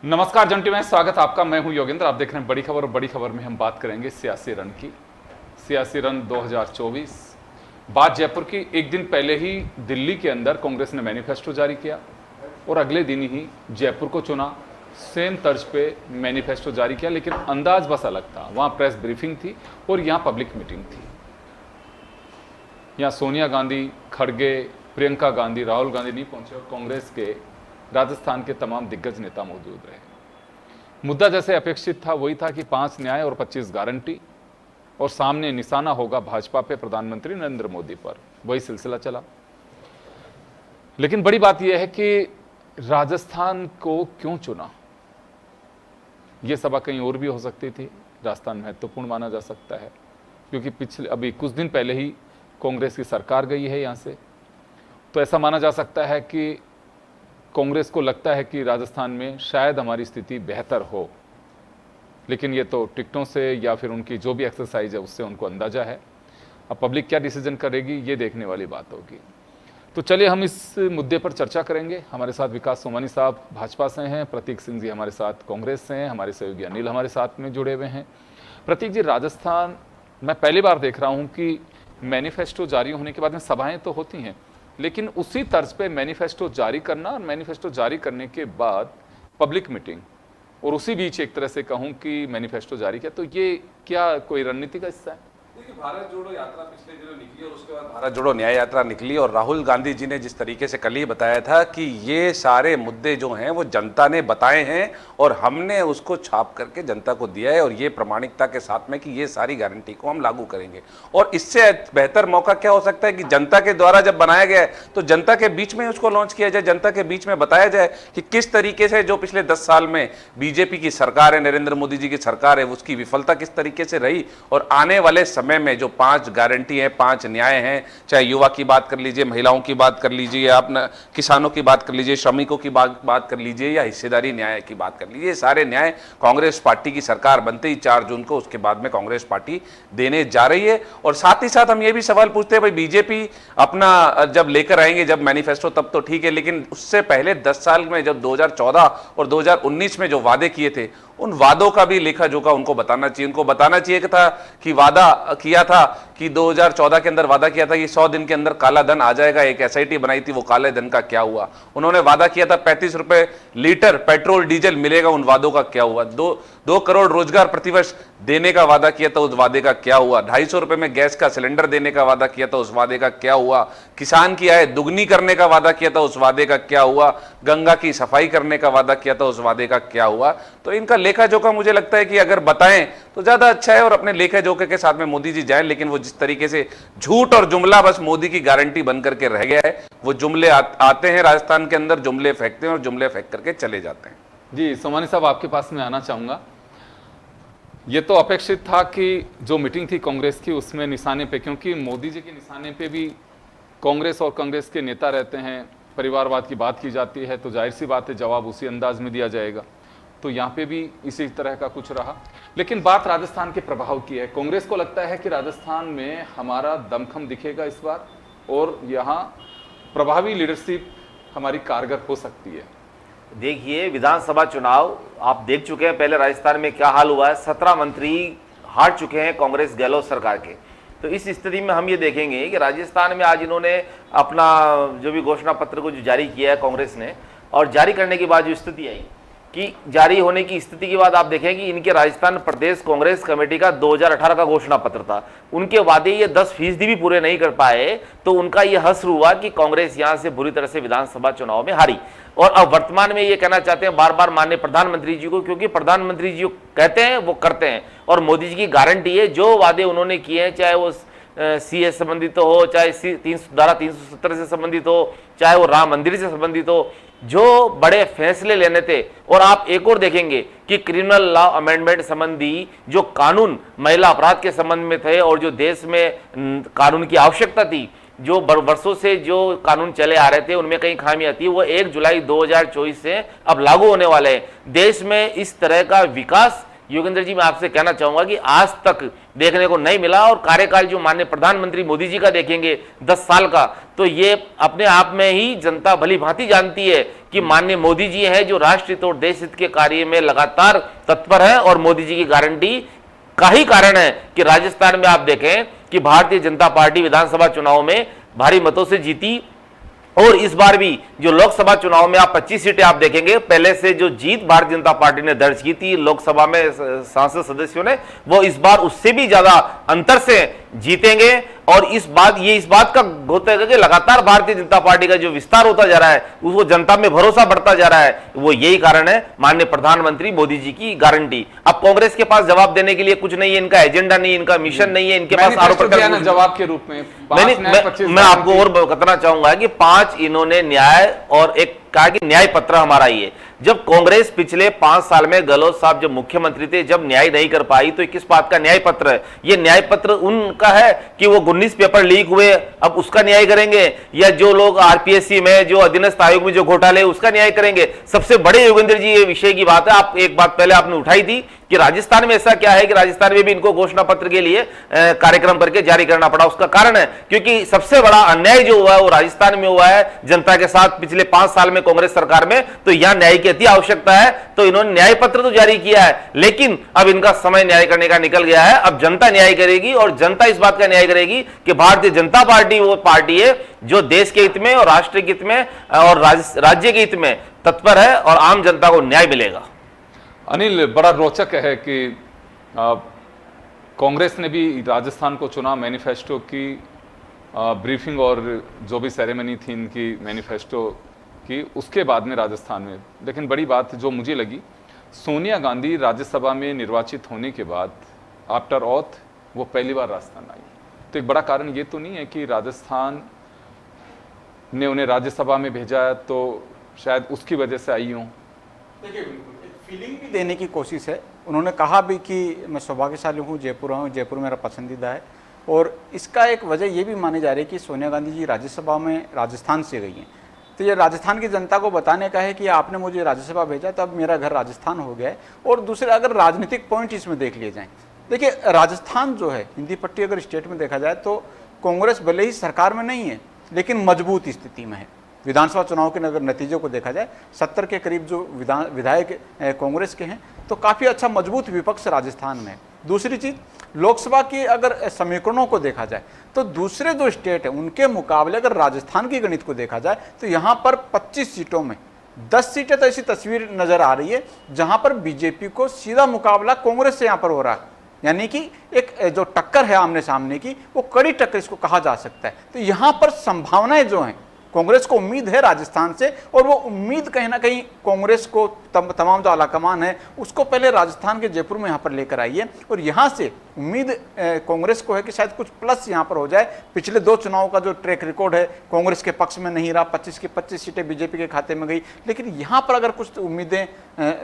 नमस्कार जंटी में स्वागत आपका। मैं हूं योगेंद्र। आप देख रहे हैं बड़ी खबर और बड़ी खबर में हम बात करेंगे सियासी रण की। सियासी रण 2024। बात जयपुर की। एक दिन पहले ही दिल्ली के अंदर कांग्रेस ने मैनिफेस्टो जारी किया और अगले दिन ही जयपुर को चुना। सेम तर्ज पे मैनिफेस्टो जारी किया, लेकिन अंदाज बस अलग था। वहां प्रेस ब्रीफिंग थी और यहां पब्लिक मीटिंग थी। यहां सोनिया गांधी, खड़गे, प्रियंका गांधी, राहुल गांधी नहीं पहुंचे और कांग्रेस के राजस्थान के तमाम दिग्गज नेता मौजूद रहे। मुद्दा जैसे अपेक्षित था वही था कि 5 न्याय और 25 गारंटी, और सामने निशाना होगा भाजपा पे, प्रधानमंत्री नरेंद्र मोदी पर। वही सिलसिला चला। लेकिन बड़ी बात यह है कि राजस्थान को क्यों चुना। यह सभा कहीं और भी हो सकती थी। राजस्थान महत्वपूर्ण माना जा सकता है क्योंकि अभी कुछ दिन पहले ही कांग्रेस की सरकार गई है यहां से। तो ऐसा माना जा सकता है कि कांग्रेस को लगता है कि राजस्थान में शायद हमारी स्थिति बेहतर हो, लेकिन ये तो टिकटों से या फिर उनकी जो भी एक्सरसाइज है उससे उनको अंदाजा है। अब पब्लिक क्या डिसीजन करेगी ये देखने वाली बात होगी। तो चलिए हम इस मुद्दे पर चर्चा करेंगे। हमारे साथ विकास सोमानी साहब भाजपा से हैं, प्रतीक सिंह जी हमारे साथ कांग्रेस से हैं, हमारे सहयोगी अनिल हमारे साथ में जुड़े हुए हैं। प्रतीक जी, राजस्थान मैं पहली बार देख रहा हूँ कि मैनिफेस्टो जारी होने के बाद में सभाएं तो होती हैं, लेकिन उसी तर्ज पे मैनिफेस्टो जारी करना और मैनिफेस्टो जारी करने के बाद पब्लिक मीटिंग, और उसी बीच एक तरह से कहूं कि मैनिफेस्टो जारी किया, तो ये क्या कोई रणनीति का हिस्सा है? देखिए, भारत जोड़ो यात्रा पिछले दिनों निकली और उसके बाद भारत जोड़ो न्याय यात्रा निकली, और राहुल गांधी जी ने जिस तरीके से कल ही बताया था कि ये सारे मुद्दे जो हैं वो जनता ने बताए हैं और हमने उसको छाप करके जनता को दिया है, और ये प्रामाणिकता के साथ में कि ये सारी गारंटी को हम लागू करेंगे। और इससे बेहतर मौका क्या हो सकता है कि जनता के द्वारा जब बनाया गया है तो जनता के बीच में उसको लॉन्च किया जाए, जनता के बीच में बताया जाए कि किस तरीके से जो पिछले 10 साल में बीजेपी की सरकार है, नरेंद्र मोदी जी की सरकार है, उसकी विफलता किस तरीके से रही, और आने वाले समय में जो 5 गारंटी है, 5 न्याय हैं, चाहे युवा की बात कर लीजिए, महिलाओं की बात कर लीजिए, या अपना किसानों की बात कर लीजिए, श्रमिकों की बात कर लीजिए, या हिस्सेदारी न्याय की बात कर लीजिए, सारे न्याय कांग्रेस पार्टी की सरकार बनते ही 4 जून को उसके बाद में कांग्रेस पार्टी देने जा रही है। और साथ ही साथ हम ये भी सवाल पूछते हैं, भाई बीजेपी अपना जब लेकर आएंगे जब मैनिफेस्टो तब तो ठीक है, लेकिन उससे पहले 10 साल में जब 2014 और 2019 में जो वादे किए थे उन वादों का भी लेखा जोखा उनको बताना चाहिए। उनको बताना चाहिए कि वादा किया था कि 2014 के अंदर वादा किया था कि 100 दिन के अंदर काला धन आ जाएगा, एक एसआईटी बनाई थी, वो काले धन का क्या हुआ। उन्होंने वादा किया था 35 रुपए लीटर पेट्रोल डीजल मिलेगा, उन वादों का क्या हुआ। 2 करोड़ रोजगार प्रतिवर्ष देने का वादा किया था, उस वादे का क्या हुआ। 250 रुपए में गैस का सिलेंडर देने का वादा किया था, उस वादे का क्या हुआ। किसान की आय दुगनी करने का वादा किया था, उस वादे का क्या हुआ। गंगा की सफाई करने का वादा किया था, उस वादे का क्या हुआ। तो इनका लेखा जोखा मुझे लगता है कि अगर बताएं तो ज्यादा अच्छा है, और अपने लेखा जोखे के साथ में मोदी जी जाएं। लेकिन वो जिस तरीके से झूठ और जुमला बस मोदी की गारंटी बन करके रह गया है, वो जुमले आते हैं राजस्थान के अंदर, जुमले फेंकते हैं और जुमले फेंक करके चले जाते हैं। जी सोमानी साहब, आपके पास में आना चाहूंगा। ये तो अपेक्षित था कि जो मीटिंग थी कांग्रेस की उसमें निशाने पे, क्योंकि मोदी जी के निशाने पे भी कांग्रेस और कांग्रेस के नेता रहते हैं, परिवारवाद की बात की जाती है, तो जाहिर सी बात है जवाब उसी अंदाज में दिया जाएगा। तो यहाँ पे भी इसी तरह का कुछ रहा। लेकिन बात राजस्थान के प्रभाव की है। कांग्रेस को लगता है कि राजस्थान में हमारा दमखम दिखेगा इस बार, और यहाँ प्रभावी लीडरशिप हमारी कारगर हो सकती है। देखिए, विधानसभा चुनाव आप देख चुके हैं पहले राजस्थान में क्या हाल हुआ है। 17 मंत्री हार चुके हैं कांग्रेस गहलोत सरकार के। तो इस स्थिति में हम ये देखेंगे कि राजस्थान में आज इन्होंने अपना जो भी घोषणा पत्र को जो जारी किया है कांग्रेस ने, और जारी करने के बाद जो स्थिति आई कि जारी होने की स्थिति के बाद आप देखें कि इनके राजस्थान प्रदेश कांग्रेस कमेटी का 2018 का घोषणा पत्र था, उनके वादे ये 10% भी पूरे नहीं कर पाए, तो उनका ये हश्र हुआ कि कांग्रेस यहां से बुरी तरह से विधानसभा चुनाव में हारी। और अब वर्तमान में ये कहना चाहते हैं बार बार माननीय प्रधानमंत्री जी को, क्योंकि प्रधानमंत्री जी कहते हैं वो करते हैं, और मोदी जी की गारंटी है जो वादे उन्होंने किए हैं, चाहे वो सीए संबंधित हो, चाहे धारा 370 से संबंधित हो, चाहे वो राम मंदिर से संबंधित हो, जो बड़े फैसले लेने थे। और आप एक और देखेंगे कि क्रिमिनल लॉ अमेंडमेंट संबंधी जो कानून महिला अपराध के संबंध में थे, और जो देश में कानून की आवश्यकता थी, जो वर्षों से जो कानून चले आ रहे थे उनमें कहीं खामियां थी, वो 1 जुलाई 2024 से अब लागू होने वाले हैं। देश में इस तरह का विकास योगेंद्र जी मैं आपसे कहना चाहूंगा कि आज तक देखने को नहीं मिला। और कार्यकाल जो माननीय प्रधानमंत्री मोदी जी का देखेंगे 10 साल का, तो ये अपने आप में ही जनता भली भांति जानती है कि माननीय मोदी जी हैं जो राष्ट्र हित और देश हित के कार्य में लगातार तत्पर है। और मोदी जी की गारंटी का ही कारण है कि राजस्थान में आप देखें कि भारतीय जनता पार्टी विधानसभा चुनाव में भारी मतों से जीती। और इस बार भी जो लोकसभा चुनाव में आप 25 सीटें आप देखेंगे, पहले से जो जीत भारतीय जनता पार्टी ने दर्ज की थी लोकसभा में सांसद सदस्यों ने, वो इस बार उससे भी ज्यादा अंतर से जीतेंगे। और इस बात का होता है कि लगातार भारतीय जनता पार्टी का जो विस्तार होता जा रहा है, उसको जनता में भरोसा बढ़ता जा रहा है। वो यही कारण है माननीय प्रधानमंत्री मोदी जी की गारंटी। अब कांग्रेस के पास जवाब देने के लिए कुछ नहीं है, इनका एजेंडा नहीं है, इनका मिशन नहीं है, इनके पास आरोप जवाब के रूप में मैं आपको और बताना चाहूंगा कि 5 इन्होंने न्याय और एक कहा कि न्याय पत्र हमारा ही है। जब कांग्रेस पिछले 5 साल में गहलोत साहब जब मुख्यमंत्री थे, जब न्याय नहीं कर पाई, तो किस बात का न्याय पत्र है? ये न्याय पत्र उनका है कि वो 19 पेपर लीक हुए, अब उसका न्याय करेंगे, या जो लोग आरपीएससी में, जो अधीनस्थ आयोग में जो घोटाले, उसका न्याय करेंगे? सबसे बड़े योगेंद्र जी ये विषय की बात है। आप एक बात पहले आपने उठाई थी कि राजस्थान में ऐसा क्या है कि राजस्थान में भी इनको घोषणा पत्र के लिए कार्यक्रम करके जारी करना पड़ा। उसका कारण है क्योंकि सबसे बड़ा अन्याय जो हुआ है वो राजस्थान में हुआ है जनता के साथ पिछले 5 साल में कांग्रेस सरकार में। तो यहां न्याय की अति आवश्यकता है, तो इन्होंने न्याय पत्र तो जारी किया है, लेकिन अब इनका समय न्याय करने का निकल गया है। अब जनता न्याय करेगी, और जनता इस बात का न्याय करेगी कि भारतीय जनता पार्टी वो पार्टी है जो देश के हित में और राष्ट्र के हित में और राज्य के हित में तत्पर है, और आम जनता को न्याय मिलेगा। अनिल, बड़ा रोचक है कि कांग्रेस ने भी राजस्थान को चुना, मैनिफेस्टो की ब्रीफिंग और जो भी सेरेमनी थी इनकी मैनिफेस्टो की, उसके बाद में राजस्थान में। लेकिन बड़ी बात जो मुझे लगी, सोनिया गांधी राज्यसभा में निर्वाचित होने के बाद आफ्टर ऑथ वो पहली बार राजस्थान आई। तो एक बड़ा कारण ये तो नहीं है कि राजस्थान ने उन्हें राज्यसभा में भेजा है तो शायद उसकी वजह से आई हूँ? देखिए, बिल्कुल फीलिंग भी देने की कोशिश है। उन्होंने कहा भी कि मैं सौभाग्यशाली हूँ, जयपुर हूँ, जयपुर मेरा पसंदीदा है। और इसका एक वजह ये भी मानी जा रही है कि सोनिया गांधी जी राज्यसभा में राजस्थान से गई हैं, तो ये राजस्थान की जनता को बताने का है कि आपने मुझे राज्यसभा भेजा, तो अब मेरा घर राजस्थान हो गया है। और दूसरे अगर राजनीतिक पॉइंट इसमें देख लिए जाएँ, देखिए राजस्थान जो है, हिंदी पट्टी अगर स्टेट में देखा जाए तो कांग्रेस भले ही सरकार में नहीं है लेकिन मजबूत स्थिति में है। विधानसभा चुनाव के अगर नतीजों को देखा जाए, 70 के करीब जो विधायक कांग्रेस के हैं, तो काफ़ी अच्छा मजबूत विपक्ष राजस्थान में है। दूसरी चीज़, लोकसभा की अगर समीकरणों को देखा जाए तो दूसरे जो स्टेट हैं उनके मुकाबले अगर राजस्थान की गणित को देखा जाए तो यहाँ पर 25 सीटों में 10 सीटें तो ऐसी तस्वीर नजर आ रही है जहाँ पर बीजेपी को सीधा मुकाबला कांग्रेस से यहाँ पर हो रहा है। यानी कि एक जो टक्कर है आमने सामने की, वो कड़ी टक्कर इसको कहा जा सकता है। तो यहाँ पर संभावनाएं जो हैं, कांग्रेस को उम्मीद है राजस्थान से, और वो उम्मीद कहीं ना कहीं कांग्रेस को तमाम जो आलाकमान है उसको पहले राजस्थान के जयपुर में यहाँ पर लेकर आई है। और यहाँ से उम्मीद कांग्रेस को है कि शायद कुछ प्लस यहाँ पर हो जाए। पिछले 2 चुनाव का जो ट्रैक रिकॉर्ड है कांग्रेस के पक्ष में नहीं रहा, 25 की 25 सीटें बीजेपी के खाते में गई। लेकिन यहाँ पर अगर कुछ उम्मीदें,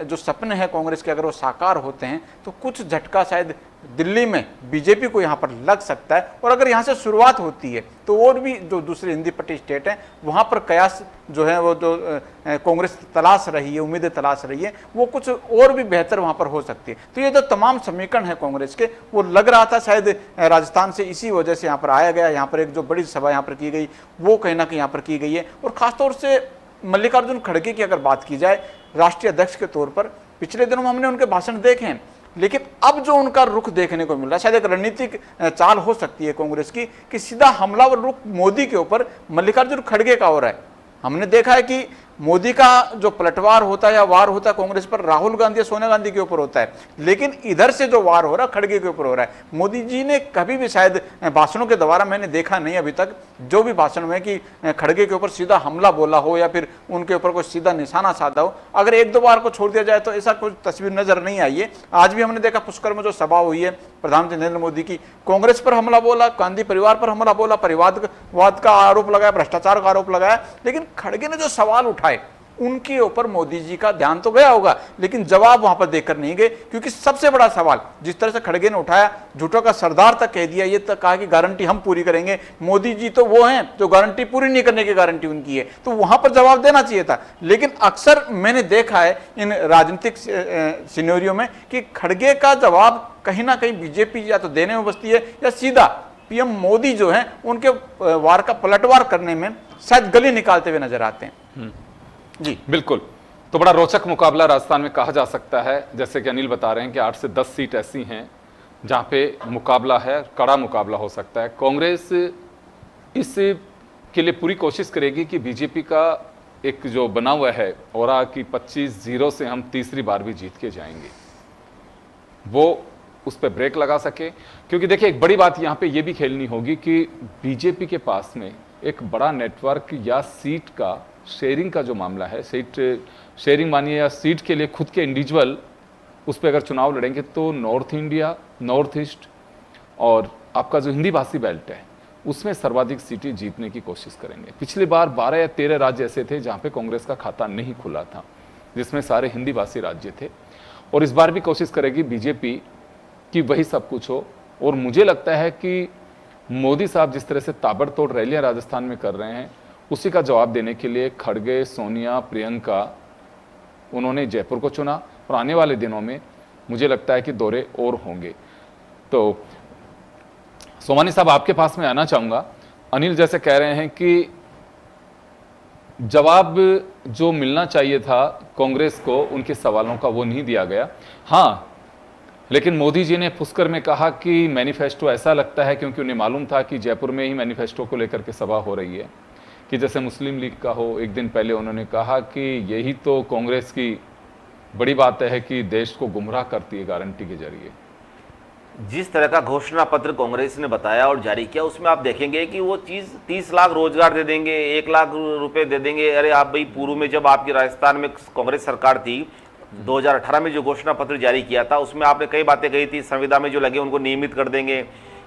जो सपने हैं कांग्रेस के, अगर वो साकार होते हैं तो कुछ झटका शायद दिल्ली में बीजेपी को यहाँ पर लग सकता है। और अगर यहाँ से शुरुआत होती है तो और भी जो दूसरे हिंदी पट्टी स्टेट हैं वहाँ पर कयास जो है, वो जो कांग्रेस तलाश रही है, उम्मीदें तलाश रही है, वो कुछ और भी बेहतर वहाँ पर हो सकती है। तो ये जो तमाम समीकरण है कांग्रेस के, वो लग रहा था शायद राजस्थान से इसी वजह से यहाँ पर आया गया। यहाँ पर एक जो बड़ी सभा यहाँ पर की गई वो कहीं ना कहीं यहाँ पर की गई है। और खासतौर से मल्लिकार्जुन खड़गे की अगर बात की जाए राष्ट्रीय अध्यक्ष के तौर पर, पिछले दिनों में हमने उनके भाषण देखे हैं, लेकिन अब जो उनका रुख देखने को मिल रहा है, शायद एक रणनीतिक चाल हो सकती है कांग्रेस की कि सीधा हमलावर रुख मोदी के ऊपर मल्लिकार्जुन खड़गे का हो रहा है। हमने देखा है कि मोदी का जो पलटवार होता है या वार होता है कांग्रेस पर, राहुल गांधी या सोनिया गांधी के ऊपर होता है, लेकिन इधर से जो वार हो रहा है खड़गे के ऊपर हो रहा है। मोदी जी ने कभी भी शायद भाषणों के द्वारा मैंने देखा नहीं अभी तक जो भी भाषण में कि खड़गे के ऊपर सीधा हमला बोला हो या फिर उनके ऊपर कोई सीधा निशाना साधा हो। अगर 1-2 बार को छोड़ दिया जाए तो ऐसा कोई तस्वीर नजर नहीं आई है। आज भी हमने देखा पुष्कर में जो सभा हुई है प्रधानमंत्री नरेंद्र मोदी की, कांग्रेस पर हमला बोला, गांधी परिवार पर हमला बोला, परिवारवाद का आरोप लगाया, भ्रष्टाचार का आरोप लगाया। लेकिन खड़गे ने जो सवाल उठाए उनके ऊपर मोदी जी का ध्यान तो गया होगा, लेकिन जवाब वहां पर देकर नहीं गए। क्योंकि सबसे बड़ा सवाल जिस तरह से खड़गे ने उठाया, झूठों का सरदार तक कह दिया, ये तक कहा कि गारंटी हम पूरी करेंगे। मोदी जी तो वो हैं जो गारंटी पूरी नहीं करने की गारंटी उनकी है, तो वहां पर जवाब देना चाहिए था। लेकिन अक्सर मैंने देखा है इन राजनीतिक सिनेरियो में कि खड़गे का जवाब कहीं ना कहीं बीजेपी या तो देने में बसती है या सीधा पीएम मोदी जो हैं उनके वार का पलटवार करने में शायद गली निकालते हुए नजर आते हैं। जी बिल्कुल। तो बड़ा रोचक मुकाबला राजस्थान में कहा जा सकता है। जैसे कि अनिल बता रहे हैं कि 8 से 10 सीट ऐसी हैं जहां पे मुकाबला है, कड़ा मुकाबला हो सकता है। कांग्रेस इस के लिए पूरी कोशिश करेगी कि बीजेपी का एक जो बना हुआ है और कि 25-0 से हम तीसरी बार भी जीत के जाएंगे, वो उस पर ब्रेक लगा सके। क्योंकि देखिए एक बड़ी बात यहाँ पे ये भी खेलनी होगी कि बीजेपी के पास में एक बड़ा नेटवर्क या सीट का शेयरिंग का जो मामला है, सीट शेयरिंग मानिए या सीट के लिए खुद के इंडिविजुअल उस पर अगर चुनाव लड़ेंगे तो नॉर्थ इंडिया, नॉर्थ ईस्ट और आपका जो हिंदी भाषी बेल्ट है उसमें सर्वाधिक सीटें जीतने की कोशिश करेंगे। पिछली बार 12 या 13 राज्य ऐसे थे जहाँ पे कांग्रेस का खाता नहीं खुला था, जिसमें सारे हिंदी भाषी राज्य थे। और इस बार भी कोशिश करेगी बीजेपी कि वही सब कुछ हो। और मुझे लगता है कि मोदी साहब जिस तरह से ताबड़तोड़ रैलियां राजस्थान में कर रहे हैं, उसी का जवाब देने के लिए खड़गे, सोनिया, प्रियंका उन्होंने जयपुर को चुना और आने वाले दिनों में मुझे लगता है कि दौरे और होंगे। तो सोमानी साहब आपके पास में आना चाहूंगा। अनिल जैसे कह रहे हैं कि जवाब जो मिलना चाहिए था कांग्रेस को उनके सवालों का वो नहीं दिया गया। हाँ, लेकिन मोदी जी ने पुष्कर में कहा कि मैनिफेस्टो ऐसा लगता है, क्योंकि उन्हें मालूम था कि जयपुर में ही मैनिफेस्टो को लेकर के सभा हो रही है, कि जैसे मुस्लिम लीग का हो। एक दिन पहले उन्होंने कहा कि यही तो कांग्रेस की बड़ी बात है कि देश को गुमराह करती है गारंटी के जरिए। जिस तरह का घोषणा पत्र कांग्रेस ने बताया और जारी किया, उसमें आप देखेंगे कि वो चीज़ 30 लाख रोजगार दे देंगे, 1 लाख रुपए दे देंगे। अरे आप भाई, पूर्व में जब आपकी राजस्थान में कांग्रेस सरकार थी, 2018 में जो घोषणा पत्र जारी किया था उसमें आपने कई बातें कही थी, संविदा में जो लगे उनको नियमित कर देंगे,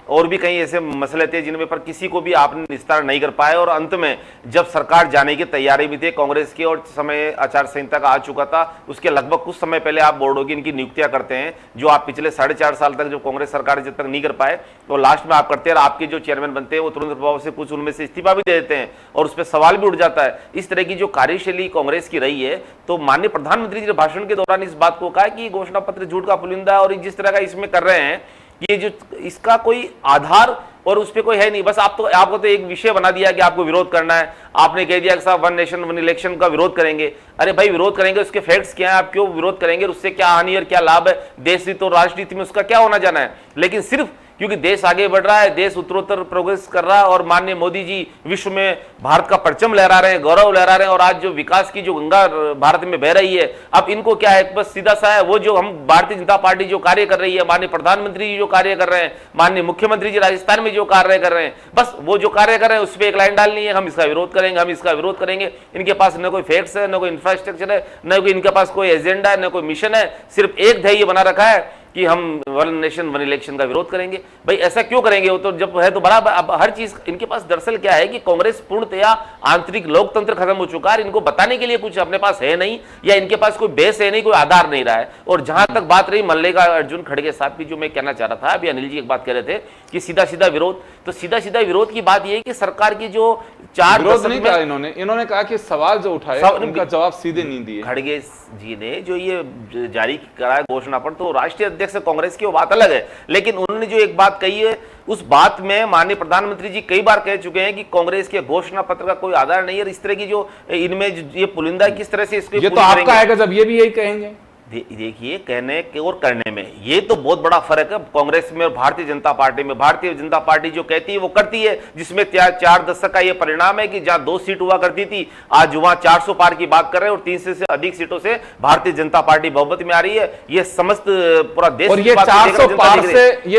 और भी कई ऐसे मसले थे जिनमें पर किसी को भी आपने निस्तार नहीं कर पाए। और अंत में जब सरकार जाने की तैयारी भी थी कांग्रेस की और समय आचार संहिता का आ चुका था, उसके लगभग कुछ समय पहले आप बोर्डों की इनकी नियुक्तियां करते हैं, जो आप पिछले 4.5 साल तक जो कांग्रेस सरकार जब तक नहीं कर पाए तो लास्ट में आप करते हैं। और आपके जो चेयरमैन बनते हैं वो तुरंत प्रभाव से कुछ उनमें से इस्तीफा भी दे देते हैं और उस पर सवाल भी उठ जाता है। इस तरह की जो कार्यशैली कांग्रेस की रही है, तो माननीय प्रधानमंत्री जी ने भाषण के दौरान इस बात को कहा कि घोषणा पत्र झूठ का पुलिंदा है और जिस तरह का इसमें कर रहे हैं, ये जो इसका कोई आधार और उस पर कोई है नहीं। बस आपको तो एक विषय बना दिया कि आपको विरोध करना है। आपने कह दिया कि साहब 1 नेशन 1 इलेक्शन का विरोध करेंगे। अरे भाई, विरोध करेंगे, उसके फैक्ट्स क्या है, आप क्यों विरोध करेंगे, उससे क्या हानि और क्या लाभ है, देश हित और राजनीति में उसका क्या होना जाना है। लेकिन सिर्फ क्योंकि देश आगे बढ़ रहा है, देश उत्तरोत्तर प्रोग्रेस कर रहा है और माननीय मोदी जी विश्व में भारत का परचम लहरा रहे हैं, गौरव लहरा रहे हैं, और आज जो विकास की जो गंगा भारत में बह रही है, अब इनको क्या है, बस सीधा सा है वो जो हम भारतीय जनता पार्टी जो कार्य कर रही है, माननीय प्रधानमंत्री जी जो कार्य कर रहे हैं, माननीय मुख्यमंत्री जी राजस्थान में जो कार्य कर रहे हैं, बस वो जो कार्य कर रहे हैं उस पर एक लाइन डालनी है, हम इसका विरोध करेंगे, हम इसका विरोध करेंगे। इनके पास न कोई फैक्ट्स है, न कोई इंफ्रास्ट्रक्चर है, न कोई इनके पास कोई एजेंडा है, न कोई मिशन है, सिर्फ एक ध्येय बना रखा है कि हम 1 नेशन 1 इलेक्शन का विरोध करेंगे। भाई ऐसा क्यों करेंगे, वो तो जब है तो बड़ा। अब हर चीज इनके पास दरअसल क्या है कि कांग्रेस पूर्णतया आंतरिक लोकतंत्र खत्म हो चुका है, इनको बताने के लिए कुछ अपने पास है नहीं, या इनके पास कोई बेस है नहीं, कोई आधार नहीं रहा है। और जहां तक बात रही मल्लिका अर्जुन खड़गे साहब की, जो मैं कहना चाह रहा था, अभी अनिल जी एक बात कह रहे थे कि सीधा सीधा विरोध, तो सीधा सीधा विरोध की बात यह है कि सरकार की जो 4 विरोध नहीं कहा इन्होंने कहा कि सवाल जो उठाया उनका जवाब सीधे नहीं दिए। खड़गे जी ने जो ये जारी कराया घोषणा पर, तो राष्ट्रीय अध्यक्ष कांग्रेस की वो बात अलग है, लेकिन उन्होंने जो एक बात कही है उस बात में माननीय प्रधानमंत्री जी कई बार कह चुके हैं कि कांग्रेस के घोषणा पत्र का कोई आधार नहीं है। और इस तरह की जो इनमें ये पुलिंदा किस तरह से इसको, ये तो आपका आएगा जब ये भी यही कहेंगे। देखिए, कहने के और करने में ये तो बहुत बड़ा फर्क है कांग्रेस में और भारतीय जनता पार्टी में। भारतीय जनता पार्टी जो कहती है वो करती है, जिसमें 4 दशक का ये परिणाम है कि जहां 2 सीट हुआ करती थी, आज वहां 400 पार की बात कर रहे हैं और 300 से अधिक सीटों से भारतीय जनता पार्टी बहुमत में आ रही है। ये समस्त पूरा देश, और ये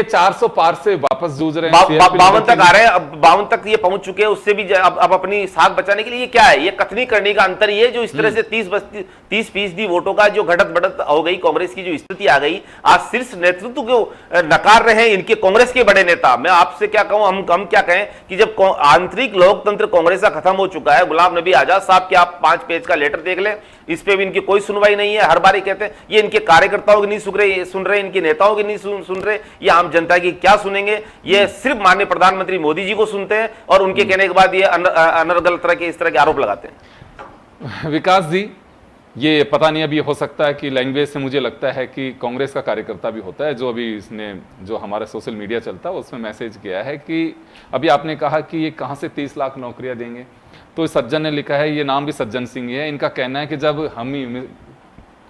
400 पार से वापस जूझ रहे हैं, 52 तक आ रहे हैं, अब 52 तक ये पहुंच चुके हैं। उससे भी अब अपनी साख बचाने के लिए ये क्या है, ये कथनी करने का अंतर ही है, जो इस तरह से 30% वोटों का जो घटत बढ़त हो गई, कांग्रेस की जो स्थिति आ गई। आज शीर्ष नेतृत्व को नकार रहे हैं इनके कांग्रेस के बड़े नेता। मैं आपसे क्या कहूं, हम क्या कहें कि जब आंतरिक लोकतंत्र कांग्रेस का खत्म हो चुका है, गुलाम नबी आजाद साहब के आप 5 पेज का लेटर देख लें, इस पे भी इनकी कोई सुनवाई नहीं है। हर बार ही कहते हैं ये इनके कार्यकर्ताओं की नहीं सुन रहे, इनके नेताओं की नहीं सुन रहे, ये आम जनता की क्या सुनेंगे। ये सिर्फ माननीय प्रधानमंत्री मोदी जी को सुनते हैं और उनके कहने के बाद ये अनर्गल तरह के इस तरह के आरोप लगाते हैं। विकास जी, ये पता नहीं, अभी हो सकता है कि लैंग्वेज से मुझे लगता है कि कांग्रेस का कार्यकर्ता भी होता है, जो अभी इसने जो हमारा सोशल मीडिया चलता है उसमें मैसेज किया है कि अभी आपने कहा कि ये कहाँ से 30 लाख नौकरियां देंगे, तो इस सज्जन ने लिखा है, ये नाम भी सज्जन सिंह ही है। इनका कहना है कि जब हम ही,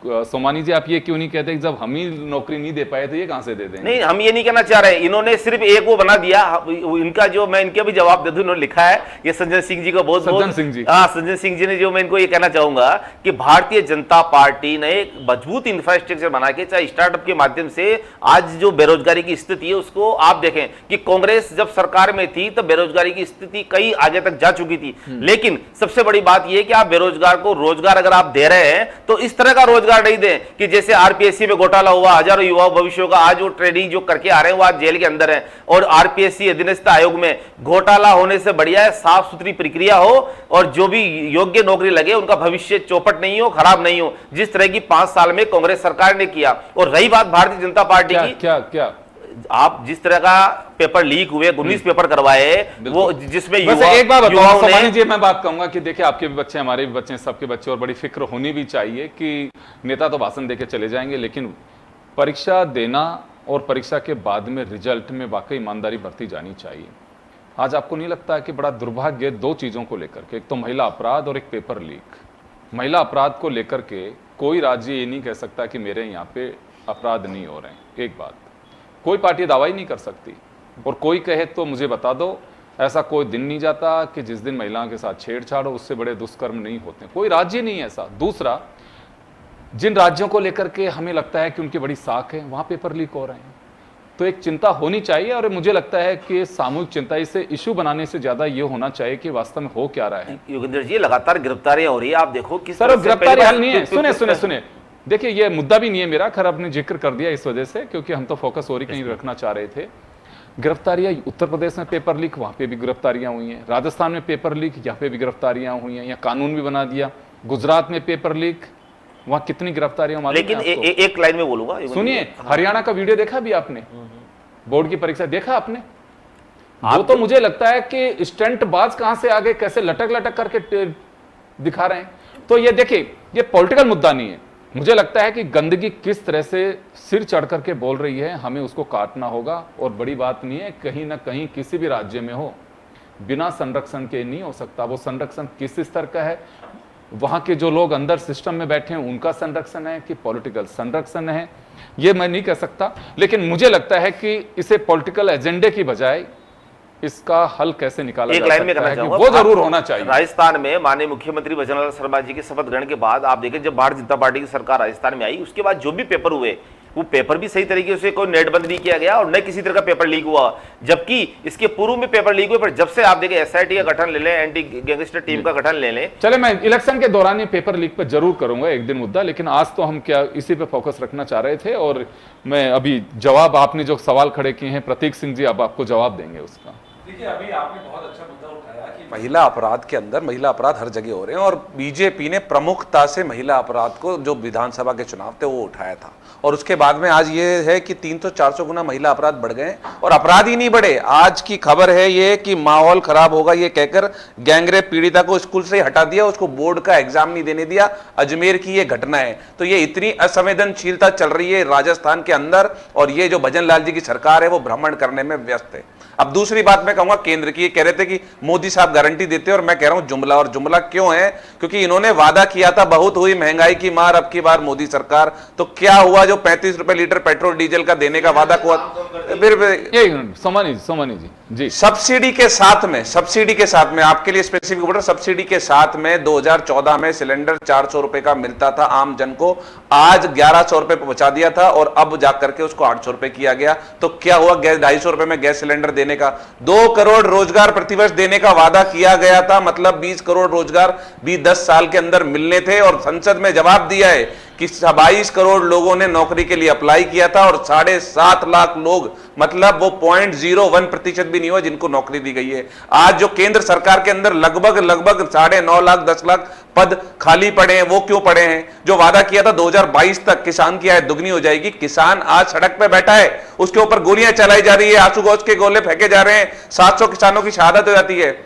सोमानी जी आप ये क्यों नहीं कहते कि जब हम ही नौकरी नहीं दे पाए तो ये कहाँ से दे देंगे? नहीं, हम ये नहीं कहना चाह रहे, इन्होंने सिर्फ एक वो बना दिया। इनका जो मैं इनके भी जवाब दे दूं, इन्होंने लिखा है, ये सज्जन सिंह जी को बहुत सज्जन सिंह जी, हाँ सज्जन सिंह जी ने, जो मैं इनको ये कहना चाहूंगा कि भारतीय जनता पार्टी ने एक मजबूत इंफ्रास्ट्रक्चर बना के, चाहे स्टार्टअप के माध्यम से, आज जो बेरोजगारी की स्थिति है उसको आप देखें कि कांग्रेस जब सरकार में थी तब बेरोजगारी की स्थिति कई आगे तक जा चुकी थी। लेकिन सबसे बड़ी बात यह कि आप बेरोजगार को रोजगार अगर आप दे रहे हैं तो इस तरह का रोजगार नहीं दें कि जैसे आरपीएससी में घोटाला हुआ, हजारों युवा भविष्यों का आज वो ट्रेनिंग जो करके आ रहे हैं वो आज जेल के अंदर है। और आरपीएससी अधीनस्थ आयोग में घोटाला होने से बढ़िया है साफ सुथरी प्रक्रिया हो और जो भी योग्य नौकरी लगे उनका भविष्य चौपट नहीं हो, खराब नहीं हो, जिस तरह की 5 साल में कांग्रेस सरकार ने किया। और रही बात भारतीय जनता पार्टी की, क्या आप जिस तरह का पेपर लीक हुए, 19 पेपर करवाए, वो जिसमें एक बात बताओ सोमानी जी, मैं बात कहूंगा कि देखिए आपके भी बच्चे, हमारे भी बच्चे, सबके बच्चे, और बड़ी फिक्र होनी भी चाहिए कि नेता तो भाषण देके चले जाएंगे, लेकिन परीक्षा देना और परीक्षा के बाद में रिजल्ट में वाकई ईमानदारी बरती जानी चाहिए। आज आपको नहीं लगता है कि बड़ा दुर्भाग्य 2 चीजों को लेकर के, एक तो महिला अपराध और एक पेपर लीक। महिला अपराध को लेकर के कोई राज्य ये नहीं कह सकता कि मेरे यहाँ पे अपराध नहीं हो रहे हैं, एक बात कोई पार्टी दावा ही नहीं कर सकती। और कोई कहे तो मुझे बता दो, ऐसा कोई दिन नहीं जाता कि जिस दिन महिलाओं के साथ छेड़छाड़ हो, उससे बड़े दुष्कर्म नहीं होते, कोई राज्य नहीं है ऐसा। दूसरा, जिन राज्यों को लेकर के हमें लगता है कि उनकी बड़ी साख है, वहां पेपर लीक हो रहे हैं, तो एक चिंता होनी चाहिए। और मुझे लगता है कि सामूहिक चिंता, इसे इशू बनाने से ज्यादा ये होना चाहिए कि वास्तव में हो क्या रहा है। योगेंद्र जी, लगातार गिरफ्तारियां हो रही है, आप देखो किस सर गिरफ्तारी हल नहीं है। सुने देखिए, ये मुद्दा भी नहीं है मेरा, खैर आपने जिक्र कर दिया इस वजह से, क्योंकि हम तो फोकस और ही कहीं रखना चाह रहे थे। गिरफ्तारियां उत्तर प्रदेश में पेपर लीक, वहां पे भी गिरफ्तारियां हुई हैं, राजस्थान में पेपर लीक, यहाँ पे भी गिरफ्तारियां हुई हैं, यहाँ कानून भी बना दिया। गुजरात में पेपर लीक, वहां कितनी गिरफ्तारियां मालूम है लेकिन एक लाइन में बोलूंगा, सुनिए, हरियाणा का वीडियो देखा भी आपने, बोर्ड की परीक्षा देखा आपने? वो तो मुझे लगता है कि स्टंट बाज कहां से आगे कैसे लटक लटक करके दिखा रहे हैं। तो ये देखिए, ये पॉलिटिकल मुद्दा नहीं है, मुझे लगता है कि गंदगी किस तरह से सिर चढ़ करके बोल रही है, हमें उसको काटना होगा। और बड़ी बात नहीं है, कहीं ना कहीं किसी भी राज्य में हो, बिना संरक्षण के नहीं हो सकता। वो संरक्षण किस स्तर का है, वहां के जो लोग अंदर सिस्टम में बैठे हैं उनका संरक्षण है कि पॉलिटिकल संरक्षण है, ये मैं नहीं कह सकता। लेकिन मुझे लगता है कि इसे पॉलिटिकल एजेंडे की बजाय इसका हल कैसे निकाला एक लाइन में कहना चाहूंगा, वो जरूर होना चाहिए। राजस्थान में माननीय मुख्यमंत्री वजनलाल शर्मा जी के शपथ ग्रहण के बाद आप देखें, जब भारतीय जनता पार्टी की सरकार राजस्थान में आई, उसके बाद जो भी पेपर हुए, वो पेपर भी सही तरीके से कोई नेटबंद नहीं किया गया और न किसी तरह का पेपर लीक हुआ। जबकि इसके पूर्व में पेपर लीक हुए, पर जब से आप देखें एसआईटी का गठन ले लें, एंटी गैंगस्टर टीम का गठन ले लें। चले, मैं इलेक्शन के दौरान ये पेपर लीक पर जरूर करूंगा एक दिन मुद्दा, लेकिन आज तो हम क्या इसी पे फोकस रखना चाह रहे थे। और मैं अभी जवाब, आपने जो सवाल खड़े किए हैं, प्रतीक सिंह जी अब आपको जवाब देंगे उसका। देखिए, अभी आपने बहुत अच्छा मुद्दा उठाया कि महिला अपराध के अंदर महिला अपराध हर जगह हो रहे हैं, और बीजेपी ने प्रमुखता से महिला अपराध को, जो विधानसभा के चुनाव थे, वो उठाया था। और उसके बाद में आज ये है कि 300-400 गुना महिला अपराध बढ़ गए, और अपराध ही नहीं बढ़े। आज की खबर है ये कि माहौल खराब होगा ये कहकर गैंगरेप पीड़िता को स्कूल से हटा दिया, उसको बोर्ड का एग्जाम नहीं देने दिया। अजमेर की ये घटना है। तो ये इतनी असंवेदनशीलता चल रही है राजस्थान के अंदर, और ये जो भजन लाल जी की सरकार है वो भ्रमण करने में व्यस्त है। अब दूसरी बात मैं कहूंगा केंद्र की, कह रहे थे कि मोदी साहब गारंटी देते हैं, और मैं कह रहा हूं जुमला। और जुमला क्यों है? क्योंकि इन्होंने वादा किया था, बहुत हुई महंगाई की मार अब की बार मोदी सरकार, तो क्या हुआ? जो 35 रुपए लीटर पेट्रोल डीजल का देने का वादा हुआ, फिर सोमानी जी सब्सिडी के साथ में आपके लिए स्पेसिफिक बोल रहा, सब्सिडी के साथ में 2014 में सिलेंडर 400 रुपए का मिलता था आम जन को, आज 1100 रुपए पहुंचा दिया था, और अब जाकर के उसको 800 रुपए किया गया। तो क्या हुआ? गैस 250 रुपए में गैस सिलेंडर देने का, 2 करोड़ रोजगार प्रतिवर्ष देने का वादा किया गया था, मतलब 20 करोड़ रोजगार भी 10 साल के अंदर मिलने थे। और संसद में जवाब दिया है कि 22 करोड़ लोगों ने नौकरी के लिए अप्लाई किया था, और 7.5 लाख लोग, मतलब वो 0.01% भी नहीं हुआ जिनको नौकरी दी गई है। आज जो केंद्र सरकार के अंदर लगभग 9.5 लाख 10 लाख पद खाली पड़े हैं, वो क्यों पड़े हैं? जो वादा किया था 2022 तक किसान की आय दुगनी हो जाएगी, किसान आज सड़क पे बैठा है, उसके ऊपर गोलियां चलाई जा रही है, आंसू गैस के गोले फेंके जा रहे हैं, 700 किसानों की शहादत हो जाती है,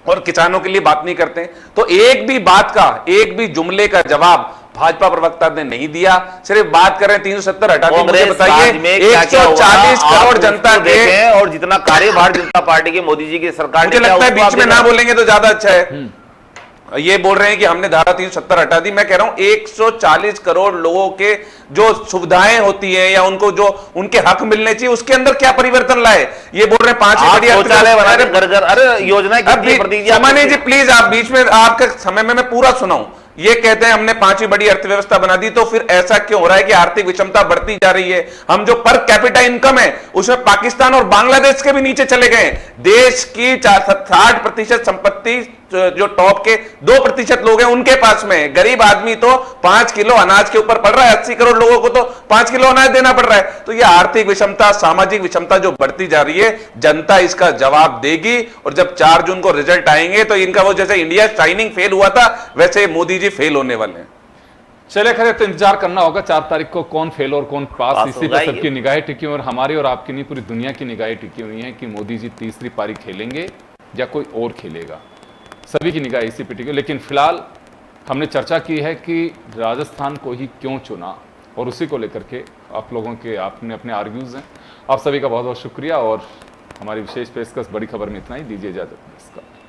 और किसानों के लिए बात नहीं करते। तो एक भी बात का, एक भी जुमले का जवाब भाजपा प्रवक्ता ने नहीं दिया, सिर्फ बात कर रहे हैं 370 हटा दी। मुझे कांग्रेस बताइए राज में क्या-क्या हुआ, 140 करोड़ आप जनता उसको के, देखें और जितना कार्य भारतीय जनता पार्टी के मोदी जी की सरकार मुझे ने किया, लगता है उसको बीच में आप ना देखें। बोलेंगे तो ज्यादा अच्छा है। ये बोल रहे हैं कि हमने धारा 370 हटा दी। मैं कह रहा हूं 140 करोड़ लोगों के जो सुविधाएं होती हैं या उनको जो उनके हक मिलने चाहिए, उसके अंदर क्या परिवर्तन लाए? ये बोल रहे हैं 5 आप बड़ी शौचालय बना अर्थव्यवस्था। रहे घर घर, अरे योजना कितनी प्रतीक जी, आप सामान्य जी देखिए। प्लीज, आप बीच में आपके समय में मैं पूरा सुनाऊं। ये कहते हैं हमने 5वीं बड़ी अर्थव्यवस्था बना दी, तो फिर ऐसा क्यों हो रहा है कि आर्थिक विषमता बढ़ती जा रही है? हम जो पर कैपिटा इनकम है उसमें पाकिस्तान और बांग्लादेश के भी नीचे चले गए। देश की 60% संपत्ति जो टॉप के 2% लोग हैं उनके पास में है। गरीब आदमी तो 5 किलो अनाज के ऊपर पड़ रहा है, 80 करोड़ लोगों को तो 5 किलो अनाज देना पड़ रहा है। तो ये आर्थिक विषमता, सामाजिक विषमता जो बढ़ती जा रही है, जनता इसका जवाब देगी। और जब 4 जून को रिजल्ट आएंगे तो इनका वो जैसे इंडिया शाइनिंग फेल हुआ था, वैसे मोदी जी फेल होने वाले हैं। चले खैर, तो इंतजार करना होगा 4 तारीख को कौन फेल और कौन पास। इसी होगा पर ही। सबकी निगाहें टिकी हुई और हमारी और आपकी नहीं, पूरी दुनिया की निगाहें टिकी हुई हैं कि मोदी जी तीसरी पारी खेलेंगे या कोई और खेलेगा। सभी की निगाह इसी पे टिकी हुई। लेकिन फिलहाल हमने चर्चा की है कि राजस्थान को ही क्यों चुना, और उसी को लेकर के आप लोगों के आपने अपने आर्ग्यूज हैं। आप सभी का बहुत बहुत शुक्रिया, और हमारी विशेष पेशकश बड़ी खबर में इतना ही। दीजिए इजाजत। नमस्कार।